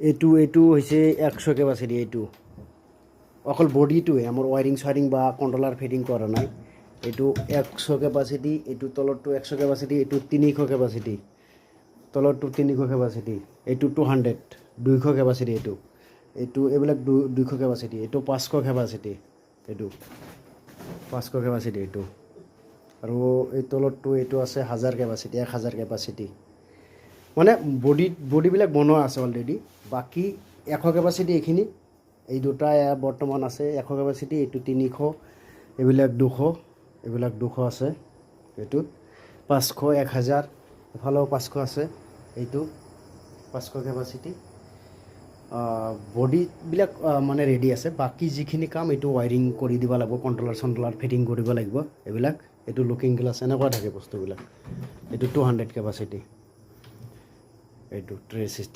এইটো হৈছে 100 কেপাচিটি। এইটো অকল বডিটোৱে, আমাৰ ৱাইৰিং চৱাৰিং বা কণ্ট্ৰলাৰ ফিটিং কৰা নাই। এইটো 100 কেপাচিটি, এইটো তলৰটো 100 কেপাচিটি, এইটো 300 কেপাচিটি, তলৰটো 300 কেপাচিটি, এইটো 200 কেপাচিটি, এইটো এইবিলাক 200 কেপাচিটি, এইটো 500 কেপাচিটি, এইটো 500 কেপাচিটি এইটো। আৰু এই তলৰটো এইটো আছে 1000 কেপাচিটি, 1000 কেপাচিটি। মানে বডিবিলাক বনোৱা আছে অলৰেডি। বাকী 100 কেপাচিটি এইখিনি, এই দুটা বৰ্তমান আছে 100 কেপাচিটি, এইটো 300, এইবিলাক 200, এইবিলাক 200 আছে, এইটোত 500, 1000, এফালেও 500 আছে, এইটো 500 কেপাচিটি। বডিবিলাক মানে ৰেডি আছে। বাকী যিখিনি কাম এইটো ৱাইৰিং কৰি দিব লাগিব, কণ্ট্ৰলাৰ চণ্ট্ৰলাৰ ফিটিং কৰিব লাগিব এইবিলাক। এইটো লুকিং গ্লাছ এনেকুৱা থাকে বস্তুবিলাক। এইটো 200 কেপাচিটি, এইটো ট্ৰে চিষ্টেম।